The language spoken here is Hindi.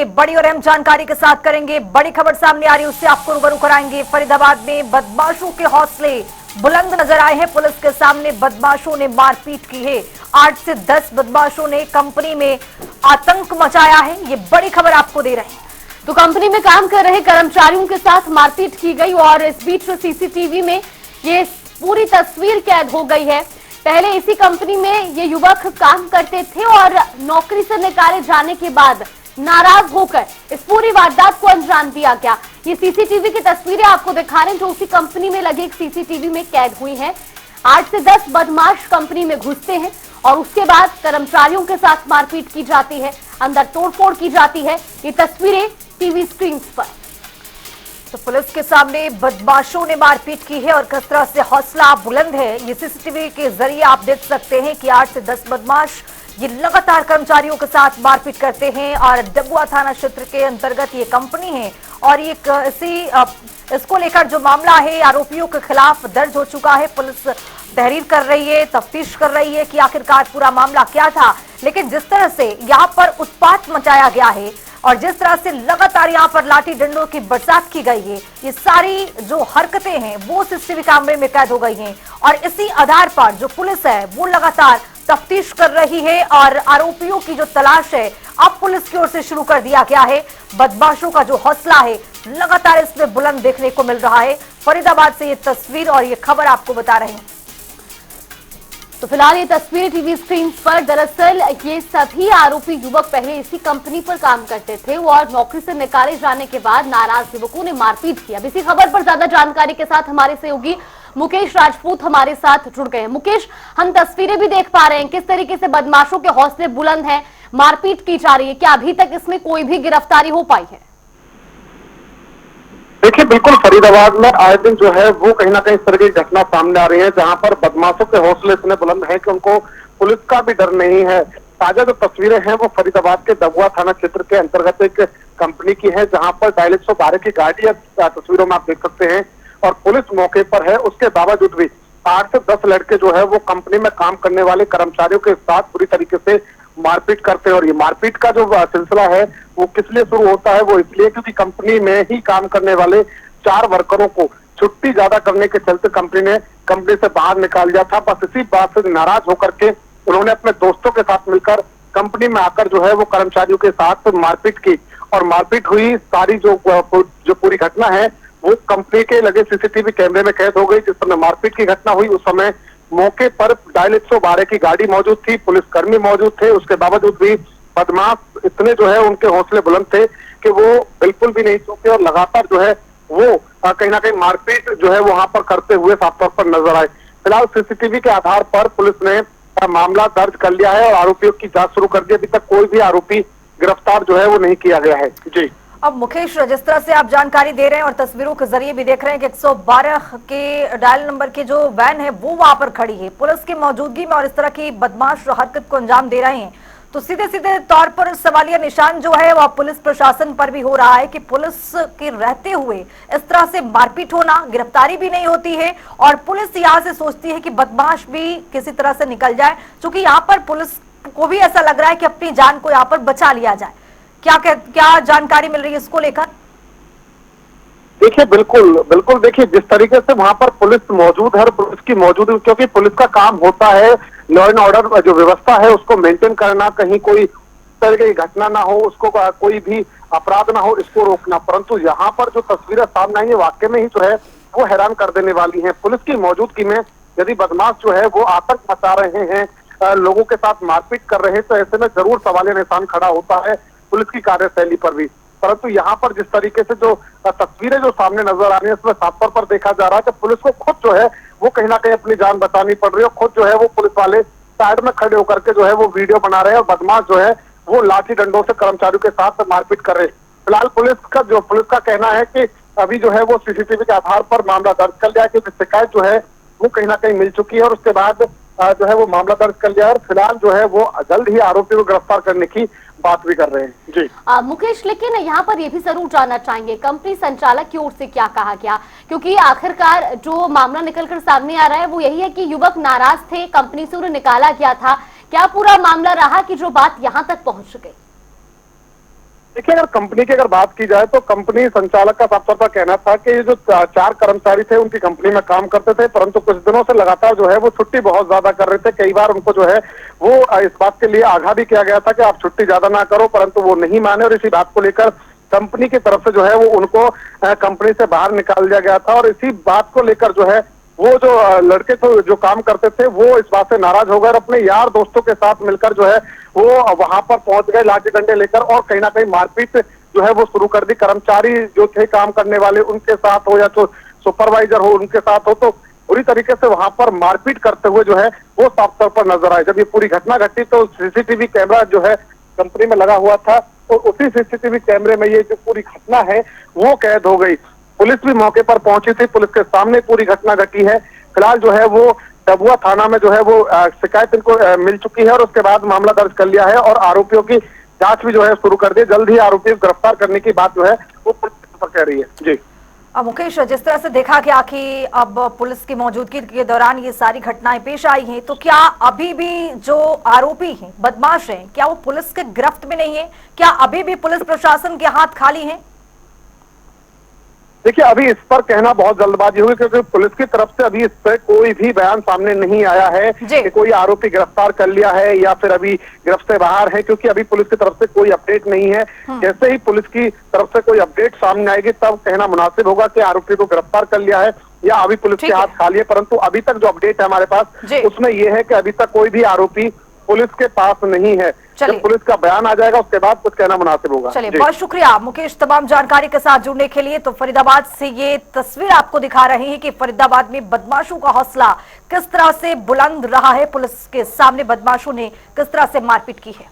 बड़ी और अहम जानकारी के साथ करेंगे। बड़ी खबर सामने आ रही है, उससे आपको रूबरू कराएंगे। फरीदाबाद में बदमाशों के हौसले बुलंद नजर आए हैं। पुलिस के सामने बदमाशों ने मारपीट की है। 8 से 10 बदमाशों ने कंपनी में आतंक मचाया है। ये बड़ी खबर आपको दे रहे हैं। तो कंपनी में काम कर रहे कर्मचारियों के साथ मारपीट की गई और इस बीच सीसीटीवी में ये पूरी तस्वीर कैद हो गई है। पहले इसी कंपनी में ये युवक काम करते थे और नौकरी से निकाले जाने के बाद नाराज होकर इस पूरी वारदात को अंजाम दिया गया। ये सीसीटीवी की तस्वीरें आपको दिखा रहे हैं जो उसी कंपनी में लगे एक सीसीटीवी में कैद हुई हैं। 8 से 10 बदमाश कंपनी में घुसते हैं और उसके बाद कर्मचारियों के साथ मारपीट की जाती है, अंदर तोड़फोड़ की जाती है। ये तस्वीरें टीवी स्क्रीन पर। तो पुलिस के सामने बदमाशों ने मारपीट की है और किस तरह से हौसला बुलंद है, ये सीसीटीवी के जरिए आप देख सकते हैं कि 8 से 10 बदमाश ये लगातार कर्मचारियों के साथ मारपीट करते हैं। और डबुआ थाना क्षेत्र के अंतर्गत ये कंपनी है और ये इसको लेकर जो मामला है आरोपियों के खिलाफ दर्ज हो चुका है। पुलिस तहरीर कर रही है, तफ्तीश कर रही है कि आखिरकार पूरा मामला क्या था। लेकिन जिस तरह से यहाँ पर उत्पात मचाया गया है और जिस तरह से लगातार यहाँ पर लाठी डंडों की बरसात की गई है, ये सारी जो हरकतें हैं वो सीसीटीवी कैमरे में कैद हो गई हैं। और इसी आधार पर जो पुलिस है वो लगातार तफ्तीश कर रही है और आरोपियों की जो तलाश है अब पुलिस की ओर से शुरू कर दिया गया है। बदमाशों का जो हौसला है लगातार इसमें बुलंद देखने को मिल रहा है। फरीदाबाद से ये तस्वीर और ये खबर आपको बता रहे हैं। तो फिलहाल ये तस्वीर टीवी स्क्रीन पर। दरअसल ये सभी आरोपी युवक पहले इसी कंपनी पर काम करते थे और नौकरी से निकाले जाने के बाद नाराज युवकों ने मारपीट की। अब इसी खबर पर ज्यादा जानकारी के साथ हमारे सहयोगी मुकेश राजपूत हमारे साथ जुड़ गए हैं। मुकेश, हम तस्वीरें भी देख पा रहे हैं किस तरीके से बदमाशों के हौसले बुलंद हैं, मारपीट की जा रही है। क्या अभी तक इसमें कोई भी गिरफ्तारी हो पाई है? देखिए, बिल्कुल फरीदाबाद में आए दिन जो है वो कहीं ना कहीं इस तरह की घटना सामने आ रही है जहां पर बदमाशों के हौसले इतने बुलंद हैं कि उनको पुलिस का भी डर नहीं है। ताजा जो तस्वीरें हैं वो फरीदाबाद के डबुआ थाना क्षेत्र के अंतर्गत एक कंपनी की है जहां पर डायल 112 की गाड़ी तस्वीरों में आप देख सकते हैं और पुलिस मौके पर है। उसके बावजूद भी 8 से 10 लड़के जो है वो कंपनी में काम करने वाले कर्मचारियों के साथ पूरी तरीके से मारपीट करते हैं। और ये मारपीट का जो सिलसिला है वो किस लिए शुरू होता है, वो इसलिए क्योंकि कंपनी में ही काम करने वाले 4 वर्करों को छुट्टी ज्यादा करने के चलते कंपनी ने कंपनी से बाहर निकाल दिया था। बस इसी बात से नाराज होकर के उन्होंने अपने दोस्तों के साथ मिलकर कंपनी में आकर जो है वो कर्मचारियों के साथ मारपीट की और मारपीट हुई। सारी जो पूरी घटना है वो कंपनी के लगे सीसीटीवी कैमरे में कैद हो गई। जिस समय मारपीट की घटना हुई उस समय मौके पर डायल 112 की गाड़ी मौजूद थी, पुलिसकर्मी मौजूद थे। उसके बावजूद भी बदमाश इतने जो है उनके हौसले बुलंद थे कि वो बिल्कुल भी नहीं चूके और लगातार जो है वो कहीं ना कहीं मारपीट जो है वहां पर करते हुए साफ तौर पर नजर आए। फिलहाल सीसीटीवी के आधार पर पुलिस ने मामला दर्ज कर लिया है और आरोपियों की जांच शुरू कर दी। अभी तक कोई भी आरोपी गिरफ्तार जो है वो नहीं किया गया है। जी अब मुकेश, जिस तरह से आप जानकारी दे रहे हैं और तस्वीरों के जरिए भी देख रहे हैं कि 112 के डायल नंबर की जो वैन है वो वहां पर खड़ी है पुलिस की मौजूदगी में और इस तरह की बदमाश हरकत को अंजाम दे रहे हैं, तो सीधे सीधे तौर पर सवालिया निशान जो है वह पुलिस प्रशासन पर भी हो रहा है कि पुलिस के रहते हुए इस तरह से मारपीट होना, गिरफ्तारी भी नहीं होती है और पुलिस यहाँ से सोचती है कि बदमाश भी किसी तरह से निकल जाए। क्योंकि यहाँ पर पुलिस को भी ऐसा लग रहा है कि अपनी जान को यहाँ पर बचा लिया जाए। क्या जानकारी मिल रही है इसको लेकर? देखिए, बिल्कुल देखिए, जिस तरीके से वहां पर पुलिस मौजूद है, पुलिस की मौजूद, क्योंकि पुलिस का काम होता है लॉ एंड ऑर्डर जो व्यवस्था है उसको मेंटेन करना, कहीं कोई तरह की घटना ना हो, उसको कोई भी अपराध ना हो, इसको रोकना। परंतु यहाँ पर जो तस्वीरें सामने आई है वाकई में ही जो है वो हैरान कर देने वाली है। पुलिस की मौजूदगी में यदि बदमाश जो है वो आतंक मचा रहे हैं, लोगों के साथ मारपीट कर रहे हैं, तो ऐसे में जरूर सवालिया निशान खड़ा होता है पुलिस की कार्यशैली पर भी। परंतु यहाँ पर जिस तरीके से जो तस्वीरें जो सामने नजर आ रही है उसमें साफ तौर पर देखा जा रहा है कि पुलिस को खुद जो है वो कहीं ना कहीं अपनी जान बचानी पड़ रही है। खुद जो है वो पुलिस वाले साइड में खड़े होकर के जो है वो वीडियो बना रहे हैं और बदमाश जो है वो लाठी डंडों से कर्मचारियों के साथ मारपीट कर रहे हैं। फिलहाल पुलिस का कहना है कि अभी जो है वो सीसीटीवी के आधार पर मामला दर्ज कर लिया, क्योंकि शिकायत जो है वो कहीं ना कहीं मिल चुकी है और उसके बाद जो है वो मामला दर्ज कर लिया और फिलहाल जो है वो जल्द ही आरोपी को गिरफ्तार करने की बात भी कर रहे हैं। जी मुकेश, लेकिन यहाँ पर ये भी जरूर जानना चाहेंगे कंपनी संचालक की ओर से क्या कहा गया, क्योंकि आखिरकार जो मामला निकलकर सामने आ रहा है वो यही है कि युवक नाराज थे, कंपनी से उन्हें निकाला गया था। क्या पूरा मामला रहा कि जो बात यहाँ तक पहुंच गई? देखिए, अगर कंपनी की बात की जाए तो कंपनी संचालक का साफ तौर पर कहना था कि ये जो 4 कर्मचारी थे उनकी कंपनी में काम करते थे, परंतु कुछ दिनों से लगातार जो है वो छुट्टी बहुत ज्यादा कर रहे थे। कई बार उनको जो है वो इस बात के लिए आगाह भी किया गया था कि आप छुट्टी ज्यादा ना करो, परंतु वो नहीं माने और इसी बात को लेकर कंपनी की तरफ से जो है वो उनको कंपनी से बाहर निकाल दिया गया था। और इसी बात को लेकर जो है वो जो लड़के थे जो काम करते थे वो इस बात से नाराज हो गए और अपने यार दोस्तों के साथ मिलकर जो है वो वहां पर पहुंच गए लाठी डंडे लेकर, और कहीं ना कहीं मारपीट जो है वो शुरू कर दी। कर्मचारी जो थे काम करने वाले उनके साथ हो या तो सुपरवाइजर हो उनके साथ हो, तो पूरी तरीके से वहां पर मारपीट करते हुए जो है वो साफ तौर पर नजर आए। जब ये पूरी घटना घटी तो सीसीटीवी कैमरा जो है कंपनी में लगा हुआ था और उसी सीसीटीवी कैमरे में ये जो पूरी घटना है वो कैद हो गई। पुलिस भी मौके पर पहुंची थी, पुलिस के सामने पूरी घटना घटी है। फिलहाल जो है वो डबुआ थाना में जो है वो शिकायत इनको मिल चुकी है और उसके बाद मामला दर्ज कर लिया है और आरोपियों की जांच भी जो है शुरू कर दी। जल्द ही आरोपी को गिरफ्तार करने की बात जो है वो पुलिस कह रही है। जी मुकेश, जिस तरह से देखा गया कि अब पुलिस की मौजूदगी के दौरान ये सारी घटनाएं पेश आई हैं, तो क्या अभी भी जो आरोपी हैं, बदमाश हैं, क्या वो पुलिस के गिरफ्त में नहीं है? क्या अभी भी पुलिस प्रशासन के हाथ खाली हैं? देखिए, अभी इस पर कहना बहुत जल्दबाजी हुई क्योंकि पुलिस की तरफ से अभी इस पर कोई भी बयान सामने नहीं आया है कि कोई आरोपी गिरफ्तार कर लिया है या फिर अभी गिरफ्त से बाहर है, क्योंकि अभी पुलिस की तरफ से कोई अपडेट नहीं है। जैसे ही पुलिस की तरफ से कोई अपडेट सामने आएगी तब कहना मुनासिब होगा कि आरोपी को गिरफ्तार कर लिया है या अभी पुलिस के हाथ खाली है। परंतु अभी तक जो अपडेट है हमारे पास उसमें यह है कि अभी तक कोई भी आरोपी पुलिस के पास नहीं है। जब पुलिस का बयान आ जाएगा उसके बाद कुछ कहना मुनासिब होगा। चलिए, बहुत शुक्रिया मुकेश तमाम जानकारी के साथ जुड़ने के लिए। तो फरीदाबाद से ये तस्वीर आपको दिखा रहे हैं कि फरीदाबाद में बदमाशों का हौसला किस तरह से बुलंद रहा है, पुलिस के सामने बदमाशों ने किस तरह से मारपीट की है।